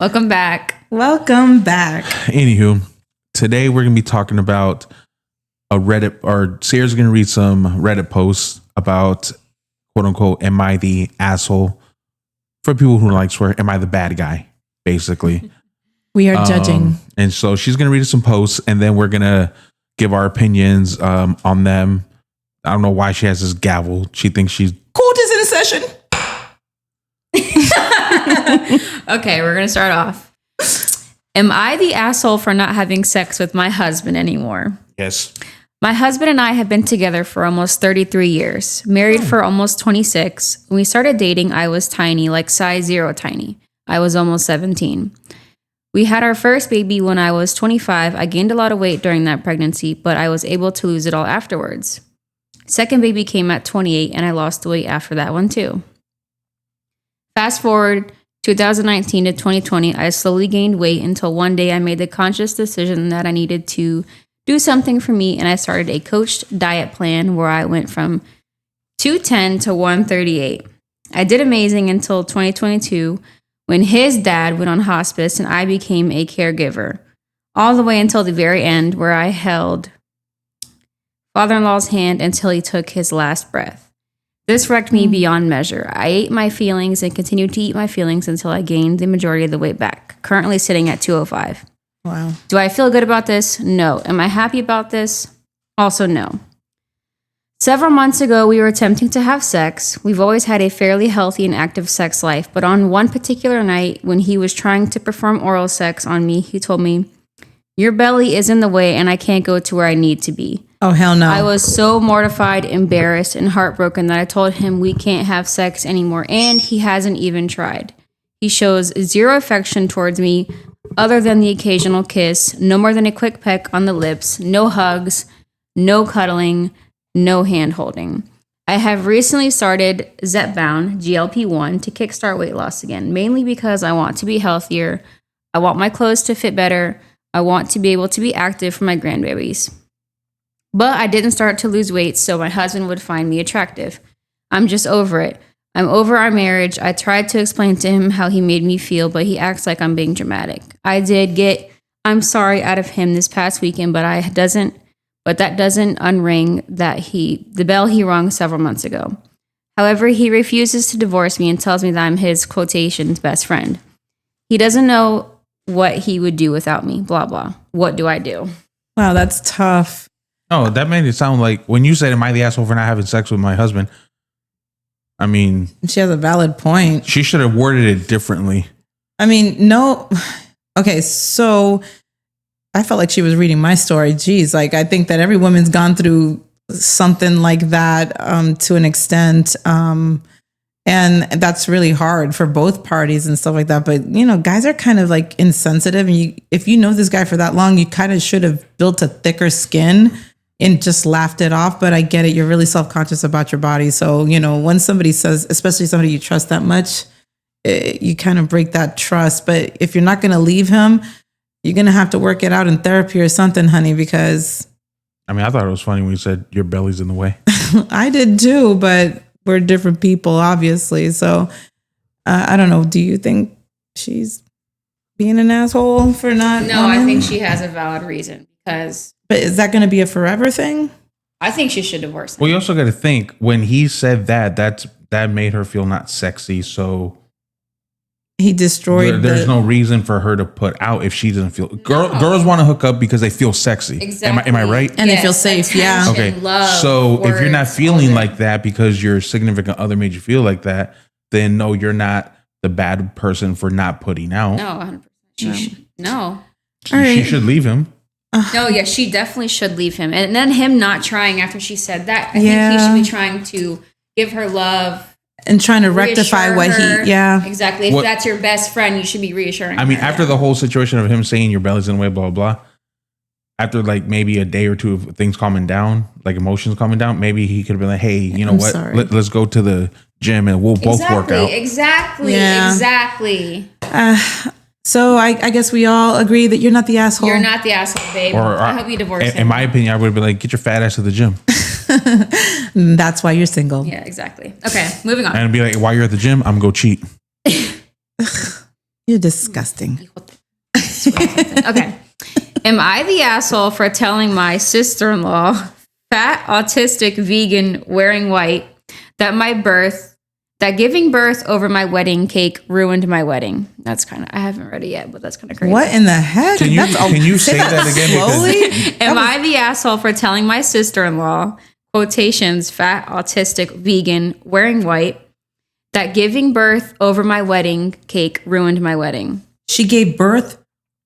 Welcome back. Welcome back. Anywho, today we're going to be talking about a Reddit, or Sarah's going to read some Reddit posts about, quote unquote, am I the asshole? For people who like swear, am I the bad guy? Basically. We are judging. And so she's going to read some posts and then we're going to give our opinions on them. I don't know why she has this gavel. She thinks she's... Court is in session. Okay, we're going to start off. Am I the asshole for not having sex with my husband anymore? Yes. My husband and I have been together for almost 33 years, married for almost 26. When we started dating, I was tiny, like size 0 tiny. I was almost 17. We had our first baby when I was 25. I gained a lot of weight during that pregnancy, but I was able to lose it all afterwards. Second baby came at 28, and I lost the weight after that one too. Fast forward 2019 to 2020, I slowly gained weight until one day I made the conscious decision that I needed to do something for me, and I started a coached diet plan where I went from 210 to 138. I did amazing until 2022 when his dad went on hospice and I became a caregiver, all the way until the very end where I held father-in-law's hand until he took his last breath. This wrecked me beyond measure. I ate my feelings and continued to eat my feelings until I gained the majority of the weight back, currently sitting at 205. Wow. Do I feel good about this? No. Am I happy about this? Also, no. Several months ago, we were attempting to have sex. We've always had a fairly healthy and active sex life, but on one particular night, when he was trying to perform oral sex on me, he told me, "Your belly is in the way and I can't go to where I need to be." Oh, hell no. I was so mortified, embarrassed, and heartbroken that I told him we can't have sex anymore, and he hasn't even tried. He shows zero affection towards me other than the occasional kiss, no more than a quick peck on the lips, no hugs, no cuddling, no hand holding. I have recently started Zepbound, GLP-1, to kickstart weight loss again, mainly because I want to be healthier, I want my clothes to fit better, I want to be able to be active for my grandbabies. But I didn't start to lose weight so my husband would find me attractive. I'm just over it. I'm over our marriage. I tried to explain to him how he made me feel, but he acts like I'm being dramatic. I did get "I'm sorry" out of him this past weekend, but that doesn't unring the bell he rung several months ago. However, he refuses to divorce me and tells me that I'm his quotations best friend. He doesn't know what he would do without me, blah, blah. What do I do? Wow, that's tough. Oh, that made it sound like when you said, am I the asshole for not having sex with my husband? I mean, She has a valid point. she should have worded it differently. I mean, no. Okay, so I felt like she was reading my story. Geez, like I think that every woman's gone through something like that to an extent. And that's really hard for both parties and stuff like that. But, you know, guys are kind of like insensitive. And if you know this guy for that long, you kind of should have built a thicker skin and just laughed it off. But I get it. You're really self-conscious about your body. So, you know, when somebody says, especially somebody you trust that much, you kind of break that trust. But if you're not going to leave him, you're going to have to work it out in therapy or something, honey, because... I mean, I thought it was funny when you said your belly's in the way. I did too, but we're different people, obviously. So I don't know. Do you think she's being an asshole for not... No, I think she has a valid reason because... But is that going to be a forever thing? I think she should divorce him. Well, you also got to think when he said that made her feel not sexy. So He destroyed there's no reason for her to put out if she doesn't feel. Girls want to hook up because they feel sexy. Exactly. Am I right? And they feel safe, yeah. attention, Okay. love, So if you're not words, feeling all like that because your significant other made you feel like that, then no, you're not the bad person for not putting out. No, 100%. No. She should leave him. No, yeah, she definitely should leave him. And then him not trying after she said that, I think Yeah. he should be trying to give her love. And trying to rectify reassure what her. yeah. Exactly. If What- that's your best friend, you should be reassuring I mean, her. after the whole situation of him saying your belly's in the way, blah, blah, blah, after like maybe a day or two of things calming down, like emotions calming down, maybe he could have been like, hey, you know I'm what? sorry. Let's go to the gym and we'll both work out. Exactly. Yeah. Exactly. So I guess we all agree that you're not the asshole. You're not the asshole, babe. I hope you divorce him. In my opinion, I would have been like, get your fat ass to the gym. That's why you're single. Yeah, exactly. Okay, moving on. And be like, while you're at the gym, I'm going to go cheat. You're disgusting. Okay. Am I the asshole for telling my sister-in-law, fat, autistic, vegan, wearing white, that giving birth over my wedding cake ruined my wedding? That's kind of, I haven't read it yet, but that's kind of crazy. What in the heck? Can you say that again? Slowly? Am I the asshole for telling my sister-in-law, quotations, fat, autistic, vegan, wearing white, that giving birth over my wedding cake ruined my wedding? She gave birth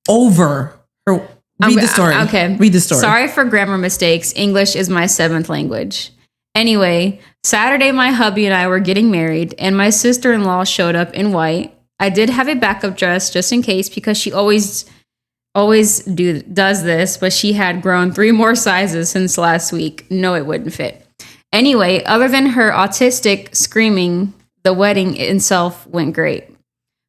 over her. Read the story. Okay. Read the story. Sorry for grammar mistakes. English is my 7th language. Anyway, Saturday, my hubby and I were getting married, and my sister-in-law showed up in white. I did have a backup dress just in case because she always does this, but she had grown 3 more sizes since last week. No, it wouldn't fit. Anyway, other than her autistic screaming, the wedding itself went great.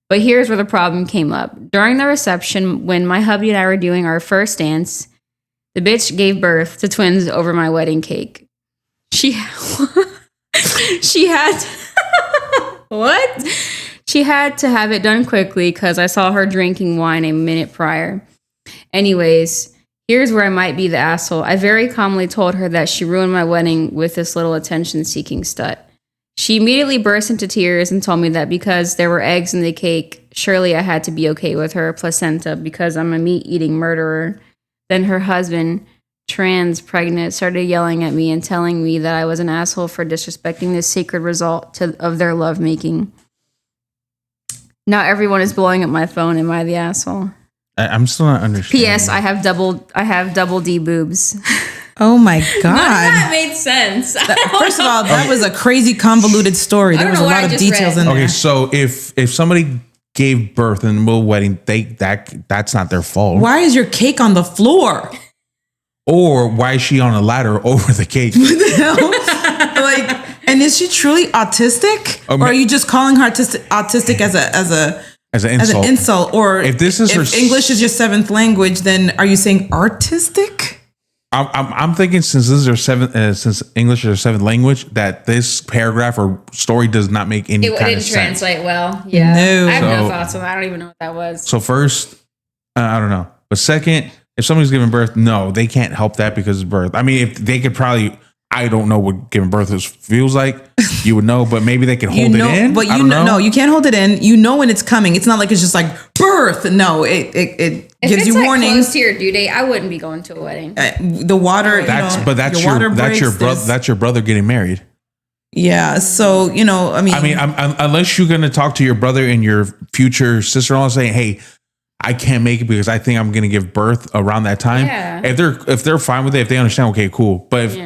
But here's where the problem came up. During the reception, when my hubby and I were doing our first dance, the bitch gave birth to twins over my wedding cake. She had what? She had to have it done quickly because I saw her drinking wine a minute prior. Anyways, here's where I might be the asshole. I very calmly told her that she ruined my wedding with this little attention-seeking slut. She immediately burst into tears and told me that because there were eggs in the cake, surely I had to be okay with her placenta because I'm a meat-eating murderer. Then her husband, trans pregnant, started yelling at me and telling me that I was an asshole for disrespecting this sacred result of their lovemaking. Now everyone is blowing up my phone. Am I the asshole? I'm still not understanding. P.S. I have double D boobs. Oh my God. That made sense. First of all, that was a crazy convoluted story. There was a lot of details in there. Okay, so if somebody gave birth in the middle of wedding, that's not their fault. Why is your cake on the floor? Or why is she on a ladder over the cake? Like, and is she truly autistic? Or are you just calling her autistic as an insult? Or if this is if English is your 7th language, then are you saying artistic? I'm thinking since since English is their 7th language, that this paragraph or story does not make any kind of sense. It didn't translate well. Yeah, no. I have no thoughts on that. I don't even know what that was. So first, I don't know. But second, if somebody's giving birth, no, they can't help that because it's birth. I mean, if they could probably, I don't know what giving birth feels like. You would know, but maybe they can hold it in. But no, you can't hold it in. You know when it's coming. It's not like it's just like birth. No, it gives you warnings. If it's close to your due date, I wouldn't be going to a wedding. The water. That's your brother getting married. Yeah. So unless you're gonna talk to your brother and your future sister-in-law saying, "Hey, I can't make it because I think I'm going to give birth around that time." Yeah. If they're fine with it, if they understand, okay, cool. But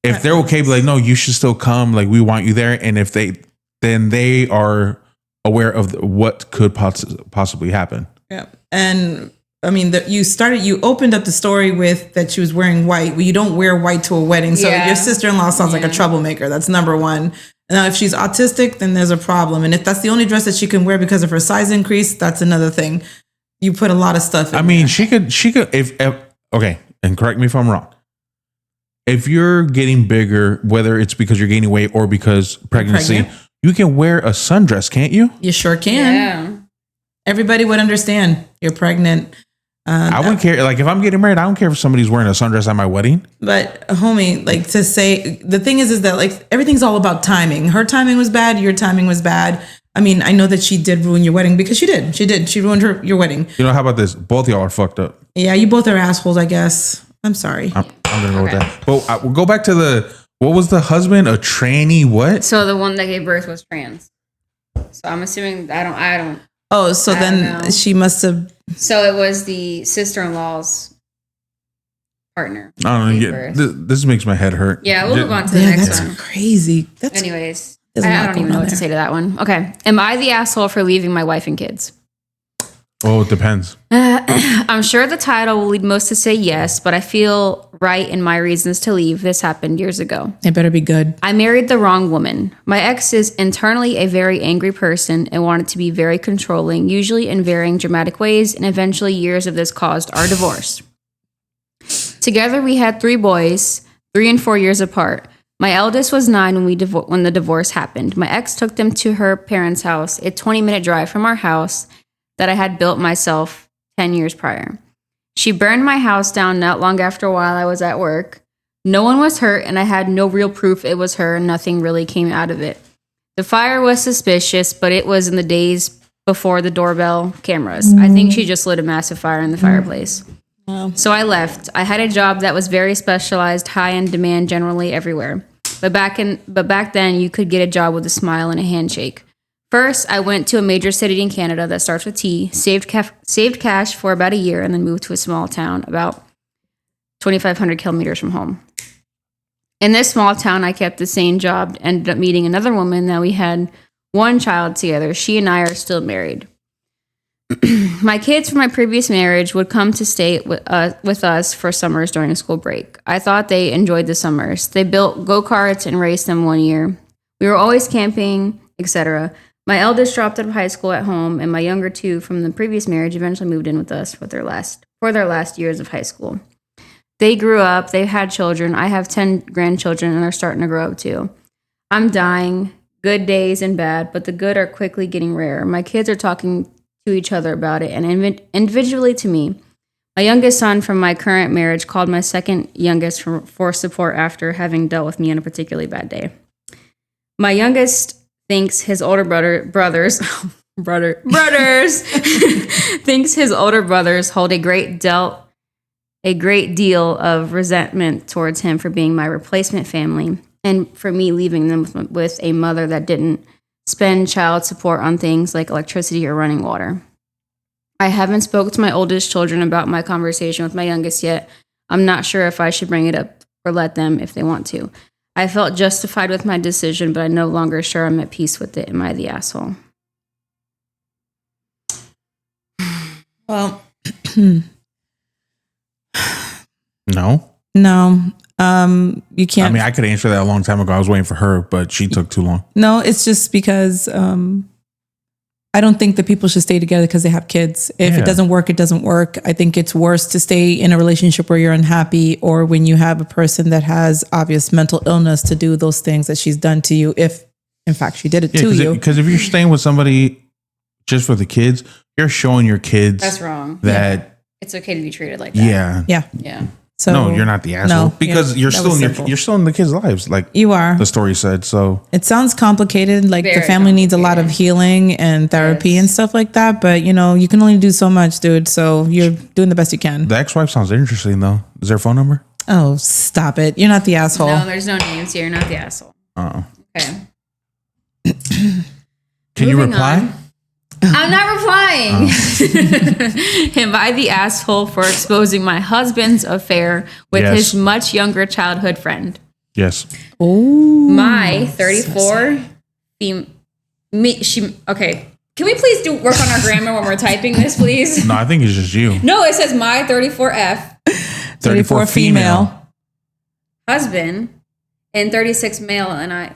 if they're okay, but like, no, you should still come. Like, we want you there. And if they are aware of what could possibly happen. Yeah. And I mean, you opened up the story with that she was wearing white. Well, you don't wear white to a wedding. So your sister-in-law sounds like a troublemaker. That's number one. Now, if she's autistic, then there's a problem. And if that's the only dress that she can wear because of her size increase, that's another thing. You put a lot of stuff in there. She could, if okay, and correct me if I'm wrong. If you're getting bigger, whether it's because you're gaining weight or because pregnancy, you can wear a sundress, can't you? You sure can. Yeah. Everybody would understand you're pregnant. I wouldn't care. Like, if I'm getting married, I don't care if somebody's wearing a sundress at my wedding. But homie, like, to say, the thing is that like everything's all about timing. Her timing was bad. Your timing was bad. I mean, I know that she did ruin your wedding because she did. She ruined your wedding. You know, how about this? Both of y'all are fucked up. Yeah, you both are assholes, I guess. I'm sorry. I'm going to go with that. But we'll go back to what was the husband? A tranny what? So the one that gave birth was trans. So I'm assuming, I don't. Oh, so then she must have. So it was the sister-in-law's partner. I don't know. This makes my head hurt. Yeah, we'll move on to the next one. That's crazy. Anyways, I don't even know what to say to that one. Okay. Am I the asshole for leaving my wife and kids? Oh, it depends. I'm sure the title will lead most to say yes, but I feel right in my reasons to leave. This happened years ago. It better be good. I married the wrong woman. My ex is internally a very angry person and wanted to be very controlling, usually in varying dramatic ways, and eventually years of this caused our divorce. Together we had 3 boys, 3 and 4 years apart. My eldest was 9 when the divorce happened. My ex took them to her parents' house, a 20-minute drive from our house that I had built myself 10 years prior. She burned my house down not long after while I was at work. No one was hurt, and I had no real proof it was her, and nothing really came out of it. The fire was suspicious, but it was in the days before the doorbell cameras. I think she just lit a massive fire in the fireplace. So I left. I had a job that was very specialized, high in demand generally everywhere. But back then, you could get a job with a smile and a handshake. First, I went to a major city in Canada that starts with T, saved cash for about a year, and then moved to a small town about 2,500 kilometers from home. In this small town, I kept the same job, ended up meeting another woman that we had one child together. She and I are still married. My kids from my previous marriage would come to stay with us for summers during a school break. I thought they enjoyed the summers. They built go-karts and raced them one year. We were always camping, etc. My eldest dropped out of high school at home, and my younger two from the previous marriage eventually moved in with us for their last years of high school. They grew up, they had children. I have 10 grandchildren, and they're starting to grow up too. I'm dying, good days and bad, but the good are quickly getting rare. My kids are talking to each other about it and individually to me. My youngest son from my current marriage called my second youngest for support after having dealt with me on a particularly bad day. My youngest thinks his older brothers thinks his older brothers hold a great deal of resentment towards him for being my replacement family and for me leaving them with a mother that didn't spend child support on things like electricity or running water. I haven't spoken to my oldest children about my conversation with my youngest yet. I'm not sure if I should bring it up or let them if they want to. I felt justified with my decision, but I'm no longer sure I'm at peace with it. Am I the asshole? Well, No. You can't. I mean, I could answer that a long time ago. I was waiting for her, but she took too long. No, it's just because I don't think that people should stay together because they have kids. If Yeah. it doesn't work, it doesn't work. I think it's worse to stay in a relationship where you're unhappy or when you have a person that has obvious mental illness to do those things that she's done to you, if in fact she did it to you. Because if you're staying with somebody just for the kids, you're showing your kids That's wrong. that, It's okay to be treated like that. yeah. Yeah. So No, you're not the asshole. no, because yeah, you're that still was in simple. you're still in the kids' lives, like You are. the story said. So It sounds complicated. Like the Very family needs a lot of complicated. healing and therapy Yes. and stuff like that. But you know, you can only do so much, dude. So you're doing the best you can. the ex-wife sounds interesting though. Is there a phone number? Oh, stop it. You're not the asshole. No, there's no names here. You're not the asshole. Uh-oh. Okay. Can you Moving reply? on. I'm not replying. Am I the asshole for exposing my husband's affair with Yes. his much younger childhood friend? Yes. Oh, My 34 okay. Can we please do work on our grammar when we're typing this, please? No, I think it's just you. No, it says my 34F 34 female. husband and 36 male, and I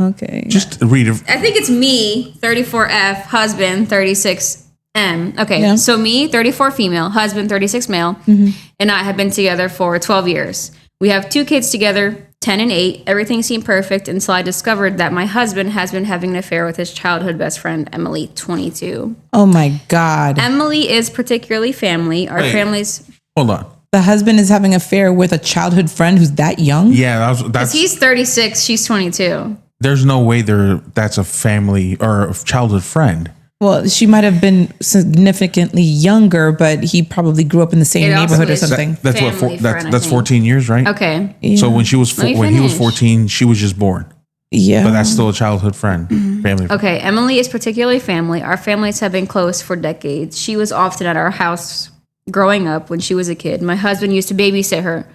Okay. Just read it. think it's me, 34F, husband, 36M. Okay, Yeah. so me, 34 female, husband, 36 male, and I have been together for 12 years. We have 2 kids together, 10 and 8. Everything seemed perfect until I discovered that my husband has been having an affair with his childhood best friend, Emily, 22. Oh my God. Emily is particularly family. Our Wait. families, Hold on. The husband is having an affair with a childhood friend who's that young? Yeah, that's he's 36, she's 22. there's no way that's a family or a childhood friend. Well, she might have been significantly younger, but he probably grew up in the same It also neighborhood or is- something. That's what Family friend, I that's think. 14 years, right? Okay. So when she was Let me when he was finish. 14, she was just born. Yeah. But that's still a childhood friend, family. Okay, Emily is particularly family. Our families have been close for decades. She was often at our house growing up when she was a kid. My husband used to babysit her.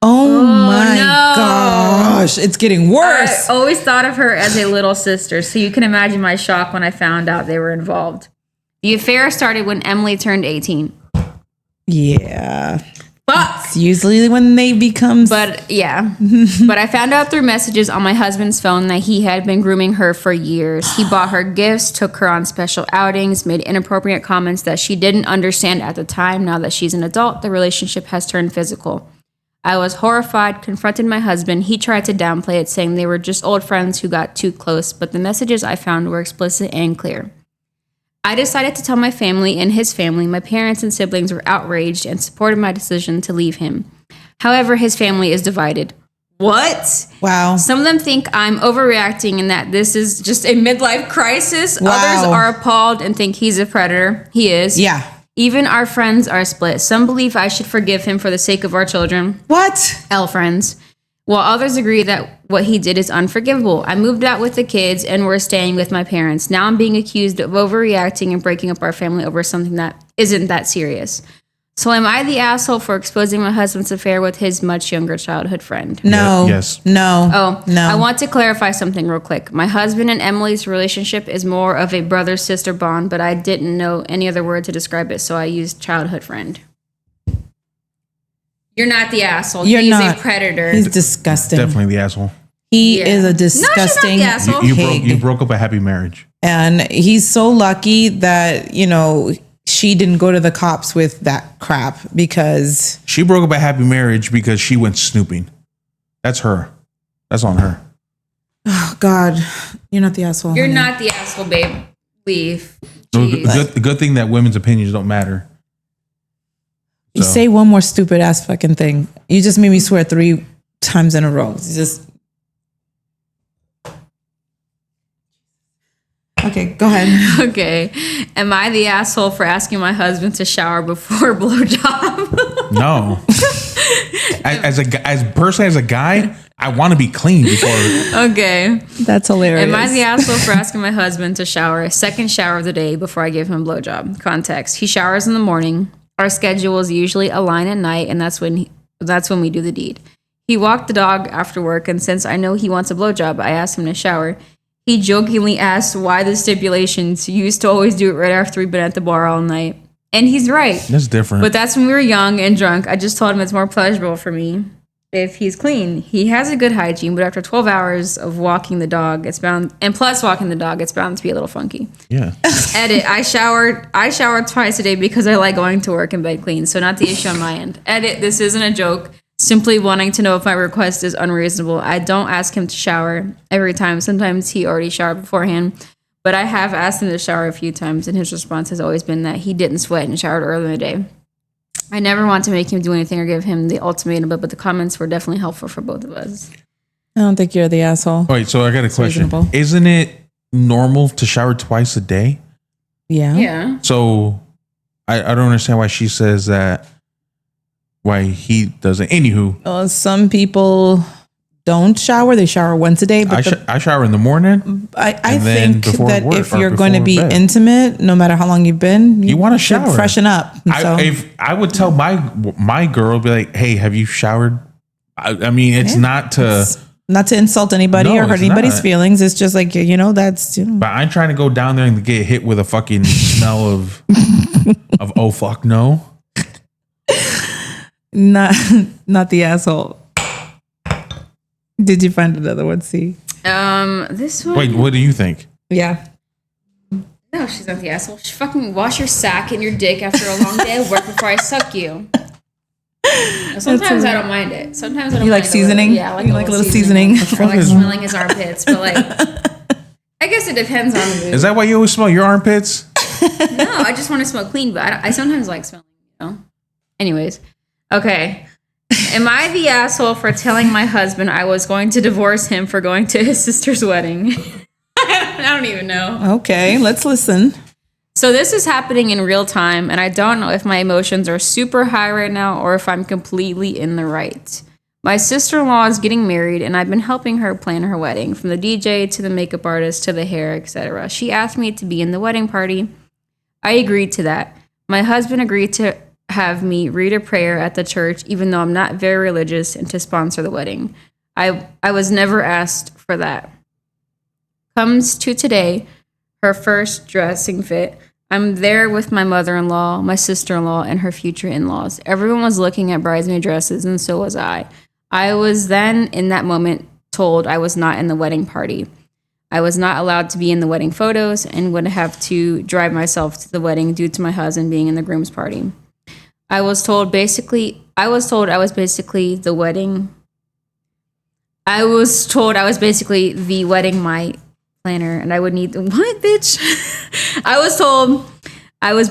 Oh my no. gosh. It's getting I worse. always thought of her as a little sister, so you can imagine my shock when I found out they were involved. The affair started when Emily turned 18. Yeah. Fuck! It's usually when they become. But yeah, but I found out through messages on my husband's phone that he had been grooming her for years. He bought her gifts, took her on special outings, made inappropriate comments that she didn't understand at the time. Now that she's an adult, the relationship has turned physical. I was horrified, confronted my husband. He tried to downplay it, saying they were just old friends who got too close, but the messages I found were explicit and clear. I decided to tell my family and his family. My parents and siblings were outraged and supported my decision to leave him. However, his family is divided. What? Wow. Some of them think I'm overreacting and that this is just a midlife crisis. Wow. Others are appalled and think he's a predator. He is. Yeah. Even our friends are split. Some believe I should forgive him for the sake of our children. What? L friends. While others agree that what he did is unforgivable. I moved out with the kids and we're staying with my parents. Now I'm being accused of overreacting and breaking up our family over something that isn't that serious. So am I the asshole for exposing my husband's affair with his much younger childhood friend? No. Yes. No. Oh, no. I want to clarify something real quick. My husband and Emily's relationship is more of a brother-sister bond, but I didn't know any other word to describe it, so I used childhood friend. You're not the asshole. You're He's not. a predator. He's disgusting. Definitely the asshole. He Yeah. is a No, disgusting she's not the asshole. You pig. broke up a happy marriage. And he's so lucky that, she didn't go to the cops with that crap because She broke up a happy marriage because she went snooping. That's her. That's on her. oh God, you're not the asshole. You're honey. not the asshole, babe. Leave. So Jeez. the good thing that women's opinions don't matter. You So- say one more stupid ass fucking thing. You just made me swear 3 times in a row. It's just okay. Go ahead. Okay. Am I the asshole for asking my husband to shower before a blowjob? No. as a guy, I want to be clean before. Okay. That's hilarious. Am I the asshole for asking my husband to shower a second shower of the day before I give him a blowjob? Context: he showers in the morning. Our schedules usually align at night, and that's when we do the deed. He walked the dog after work, and since I know he wants a blowjob, I asked him to shower. He jokingly asked why the stipulations. You used to always do it right after we've been at the bar all night. And he's right. That's different. But that's when we were young and drunk. I just told him it's more pleasurable for me if he's clean. He has a good hygiene, but after 12 hours of walking the dog, it's bound to be a little funky. Yeah. Edit. I shower twice a day because I like going to work in bed clean, so not the issue on my end. Edit. This isn't a joke. Simply wanting to know if my request is unreasonable. I don't ask him to shower every time. Sometimes he already showered beforehand, but I have asked him to shower a few times, and his response has always been that he didn't sweat and showered earlier in the day. I never want to make him do anything or give him the ultimatum, but the comments were definitely helpful for both of us. I don't think you're the asshole. Wait, so I got a question. reasonable. Isn't it normal to shower twice a day? Yeah. Yeah. So I don't understand why she says that, why he doesn't. Anywho, Some people don't shower. They shower once a day. But I shower in the morning. I and then think before that work if or you're going to before be bed. intimate, no matter how long you've been, You wanna should shower. freshen up. So, If I would tell my girl, be like, hey, have you showered? I mean, it's not to. not to insult anybody No, or hurt it's anybody's not. feelings. It's just like, that's, But I'm trying to go down there and get hit with a fucking smell of oh fuck no. not the asshole. Did you find another one? See? This one. Wait, what do you think? Yeah. No, she's not the asshole. She fucking wash your sack and your dick after a long day of work before I suck you. Sometimes I don't mind it. Sometimes I don't You like mind seasoning? Yeah, I like You a like a little little seasoning. seasoning? Or like smelling his armpits. But like, I guess it depends on the mood. Is that why you always smell your armpits? No, I just want to smell clean, but I sometimes like smelling, Anyways, okay. Am I the asshole for telling my husband I was going to divorce him for going to his sister's wedding? I don't even know. Okay, let's listen. So this is happening in real time, and I don't know if my emotions are super high right now or if I'm completely in the right. My sister-in-law is getting married, and I've been helping her plan her wedding, from the DJ to the makeup artist to the hair, etc. She asked me to be in the wedding party. I agreed to that. My husband agreed to have me read a prayer at the church, even though I'm not very religious, and to sponsor the wedding. I was never asked for that. Comes to today, her first dressing fit. I'm there with my mother-in-law, my sister-in-law, and her future in-laws. Everyone was looking at bridesmaid dresses, and so was I. I was then, in that moment, told I was not in the wedding party. I was not allowed to be in the wedding photos and would have to drive myself to the wedding due to my husband being in the groom's party. I was told basically I was told I was basically the wedding. I was told I was basically the wedding my planner, and I would need what, bitch? I was told I was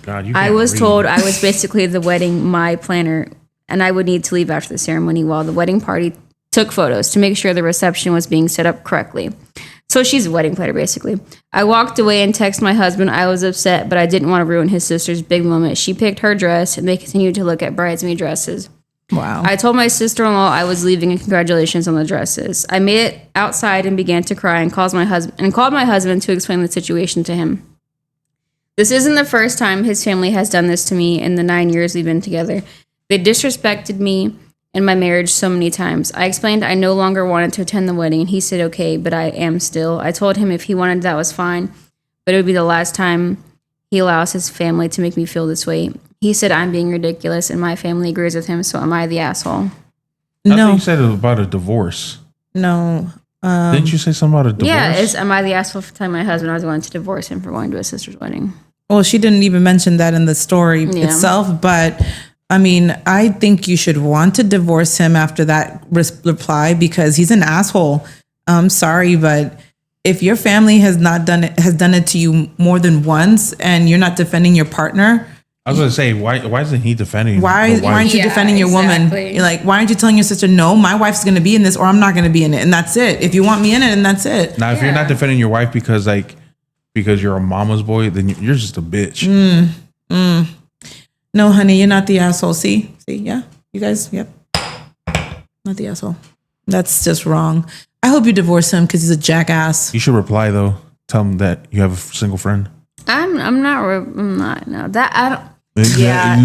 God, you I can't was read. told I was basically the wedding my planner, and I would need to leave after the ceremony while the wedding party took photos to make sure the reception was being set up correctly. So she's a wedding planner, basically. I walked away and texted my husband. I was upset, but I didn't want to ruin his sister's big moment. She picked her dress, and they continued to look at bridesmaid dresses. Wow. I told my sister-in-law I was leaving and congratulations on the dresses. I made it outside and began to cry and called my husband to explain the situation to him. This isn't the first time his family has done this to me in the 9 years we've been together. They disrespected me and my marriage so many times. I explained I no longer wanted to attend the wedding, and he said okay, but I am still. I told him if he wanted that was fine, but it would be the last time he allows his family to make me feel this way. He said I'm being ridiculous, and my family agrees with him, so am I the asshole? I No, think you said it was about a divorce. no. Didn't you say something about a divorce? Yeah, am I the asshole for telling my husband I was going to divorce him for going to his sister's wedding? Well, she didn't even mention that in the story Yeah. itself, but I mean, I think you should want to divorce him after that reply because he's an asshole. I'm sorry, but if your family has done it to you more than once and you're not defending your partner, I was going to say, why isn't he defending why the wife? aren't you Yeah, defending your woman? exactly. You're like, why aren't you telling your sister, no, my wife's going to be in this or I'm not going to be in it. And that's it. If you want me in it, and that's it. Now, if you're Yeah. not defending your wife because you're a mama's boy, then you're just a bitch. No, honey, you're not the asshole. See, yeah, you guys, yep, not the asshole. That's just wrong. I hope you divorce him because he's a jackass. You should reply though. Tell him that you have a single friend. I'm not. No, that I don't. Yeah,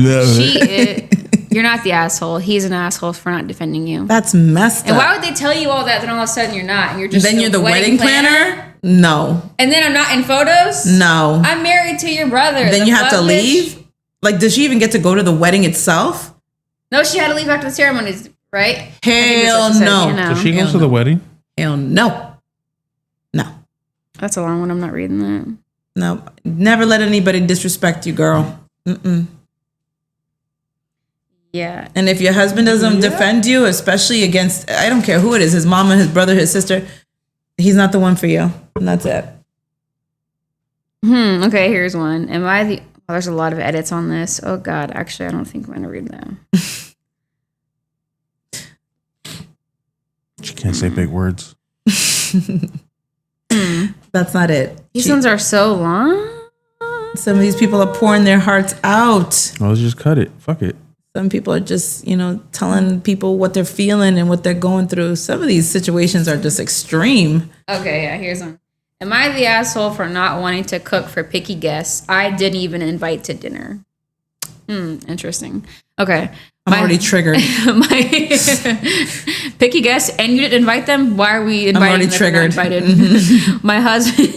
you're not the asshole. He's an asshole for not defending you. That's messed And up. why would they tell you all that? Then all of a sudden you're not. And you're just Then you're the wedding planner? No, And then I'm not in photos. no. I'm married to your brother. Then The you have to fuck, bitch? leave. Like, does she even get to go to the wedding itself? No, she had to leave after the ceremonies, right? I think that's Hell what she said, no. you know. Does she Hell go to the wedding? Hell no, no, That's a long one. I'm not reading that. no. Never let anybody disrespect you, girl. Mm-mm. Yeah. And if your husband doesn't defend you, especially against, I don't care who it is, his mama, his brother, his sister, he's not the one for you. And that's it. Okay, here's one. Am I the... Oh, there's a lot of edits on this. Oh, God. Actually, I don't think I'm going to read that. She can't say big words. That's not it. These ones are so long. Some of these people are pouring their hearts out. Well, let's just cut it. Fuck it. Some people are just, telling people what they're feeling and what they're going through. Some of these situations are just extreme. Okay, yeah, here's one. Am I the asshole for not wanting to cook for picky guests I didn't even invite to dinner? Interesting. Okay. I'm already triggered. My picky guests, and you didn't invite them? Why are we inviting already them if they're not triggered. invited? My husband...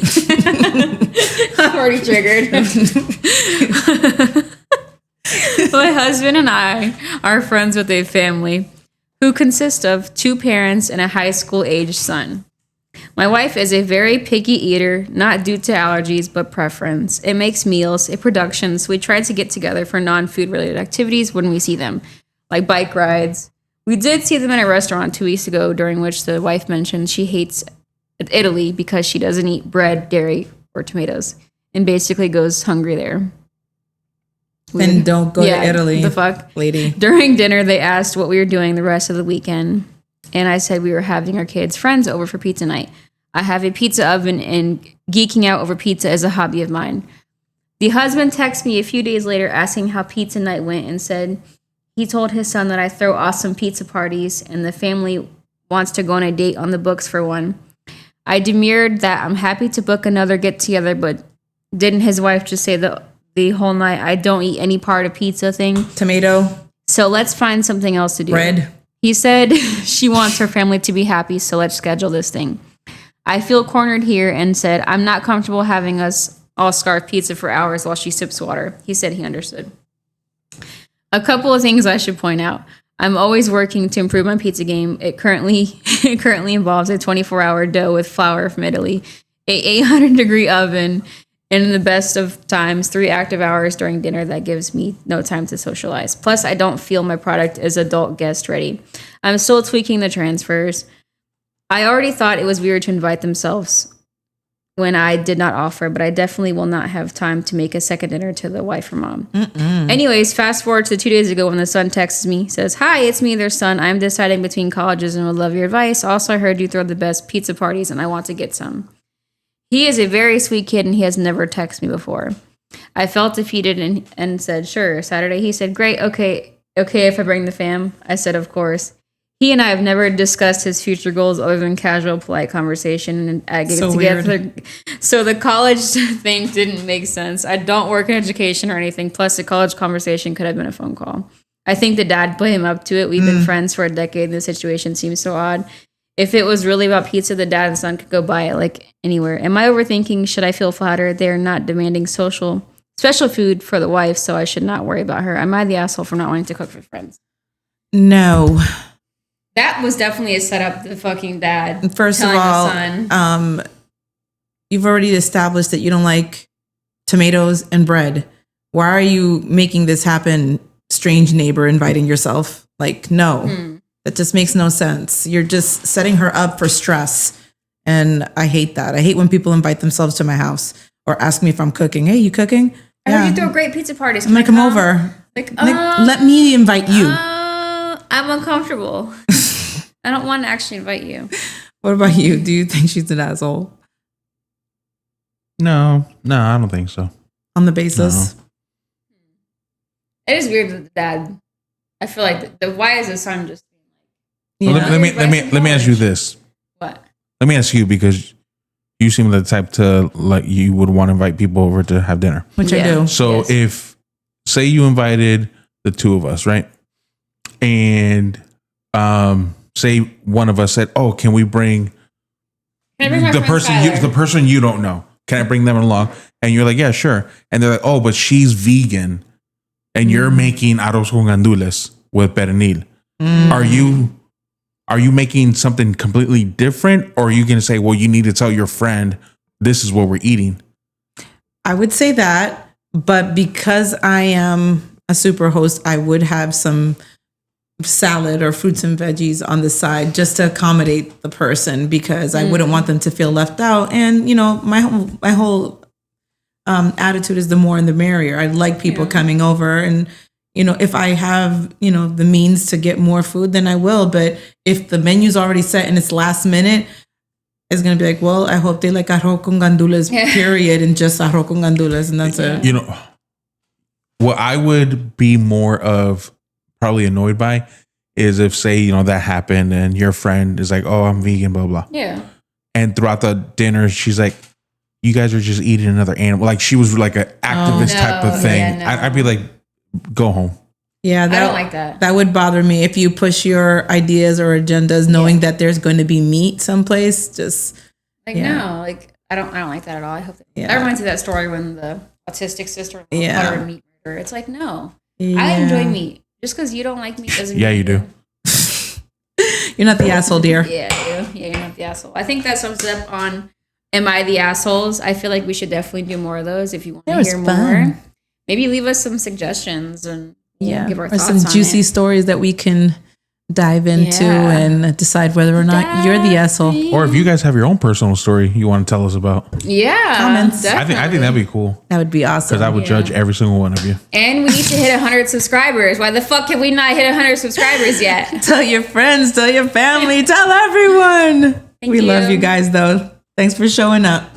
I'm already triggered. My husband and I are friends with a family who consist of 2 parents and a high school aged son. My wife is a very picky eater, not due to allergies, but preference. It makes meals, it productions. So we try to get together for non-food related activities when we see them, like bike rides. We did see them in a restaurant 2 weeks ago, during which the wife mentioned she hates Italy because she doesn't eat bread, dairy, or tomatoes, and basically goes hungry there. And don't go Yeah, to Italy. the fuck? Lady. During dinner, they asked what we were doing the rest of the weekend. And I said we were having our kids' friends over for pizza night. I have a pizza oven, and geeking out over pizza is a hobby of mine. The husband texted me a few days later asking how pizza night went and said he told his son that I throw awesome pizza parties and the family wants to go on a date on the books for one. I demurred that I'm happy to book another get-together, but didn't his wife just say the whole night, I don't eat any part of pizza thing? Tomato, So let's find something else to do. bread. He said she wants her family to be happy, so let's schedule this thing. I feel cornered here and said, I'm not comfortable having us all scarf pizza for hours while she sips water. He said he understood. A couple of things I should point out. I'm always working to improve my pizza game. It currently involves a 24-hour dough with flour from Italy, a 800-degree oven, in the best of times, 3 active hours during dinner. That gives me no time to socialize. Plus, I don't feel my product is adult guest ready. I'm still tweaking the transfers. I already thought it was weird to invite themselves when I did not offer, but I definitely will not have time to make a second dinner to the wife or mom. Anyways, fast forward to 2 days ago when the son texts me, says, "Hi, it's me, their son. I'm deciding between colleges and would love your advice. Also, I heard you throw the best pizza parties and I want to get some." He is a very sweet kid and he has never texted me before. I felt defeated and said, "Sure." Saturday, he said, "Great, okay if I bring the fam." I said, "Of course." He and I have never discussed his future goals other than casual, polite conversation and getting So together. weird. So the college thing didn't make sense. I don't work in education or anything. Plus, the college conversation could have been a phone call. I think the dad put him up to it. We've been friends for a decade. The situation seems so odd. If it was really about pizza, the dad and son could go buy it like anywhere. Am I overthinking? Should I feel flattered? They're not demanding special food for the wife, so I should not worry about her. Am I the asshole for not wanting to cook for friends? No. That was definitely a setup. The fucking dad. First of telling all, the son. you've already established that you don't like tomatoes and bread. Why are you making this happen? Strange neighbor inviting yourself. Like, no, that just makes no sense. You're just setting her up for stress. And I hate that. I hate when people invite themselves to my house or ask me if I'm cooking. Hey, you cooking? I heard you throw great pizza parties. I'm going to come over. Like, Let me invite you. I'm uncomfortable. I don't want to actually invite you. What about you? Do you think she's an asshole No, I don't think so. on the basis? It is weird that the dad. I feel like why is the son just Well, Yeah. let me ask you this. what? Let me ask you, because you seem the type to, like, you would want to invite people over to have dinner. Which I Yeah. do. So Yes. if, say you invited the two of us, right? And say one of us said, "Oh, can we bring Can I bring my the friend Tyler? the person you don't know? Can I bring them along?" And you're like, "Yeah, sure." And they're like, "Oh, but she's vegan, and you're making arroz con gandules with pernil. Are you making something completely different, or are you going to say, well, you need to tell your friend this is what we're eating?" I would say that, but because I am a super host, I would have some salad or fruits and veggies on the side just to accommodate the person, because I wouldn't want them to feel left out. And, you know, my whole attitude is the more and the merrier. I like people coming over, and, you know, if I have, you know, the means to get more food, then I will. But if the menu's already set and it's last minute, it's going to be like, well, I hope they like arroz con gandules, period, and just arroz con gandules, and that's it. You know, what I would be more of probably annoyed by is if, say, you know, that happened and your friend is like, "Oh, I'm vegan, blah, blah." Yeah. And throughout the dinner, she's like, "You guys are just eating another animal." Like, she was like an activist type of thing. Yeah, no. I'd be like, "Go home." Yeah, I don't like that. That would bother me if you push your ideas or agendas knowing that there's going to be meat someplace. Just Like no, like I don't like that at all. I hope Yeah. that reminds me of that story when the autistic sister Yeah. called her a meat murderer. It's like no, I yeah. enjoy meat. Just because you don't like meat doesn't. Yeah, mean you do. You're not the asshole, dear. Yeah, you're not the asshole. I think that sums it up on "Am I the assholes?" I feel like we should definitely do more of those. If you want That to was hear fun. more, maybe leave us some suggestions and give our or thoughts some on juicy it. stories that we can dive into Yeah. and decide whether or not you're the asshole. Or if you guys have your own personal story you want to tell us about, Yeah, Comments. I think that'd be cool, That would be awesome. because I would judge every single one of you. And we need to hit 100 subscribers. Why the fuck have we not hit 100 subscribers yet? Tell your friends, tell your family, tell everyone. We love you. you guys, though. Thanks for showing up.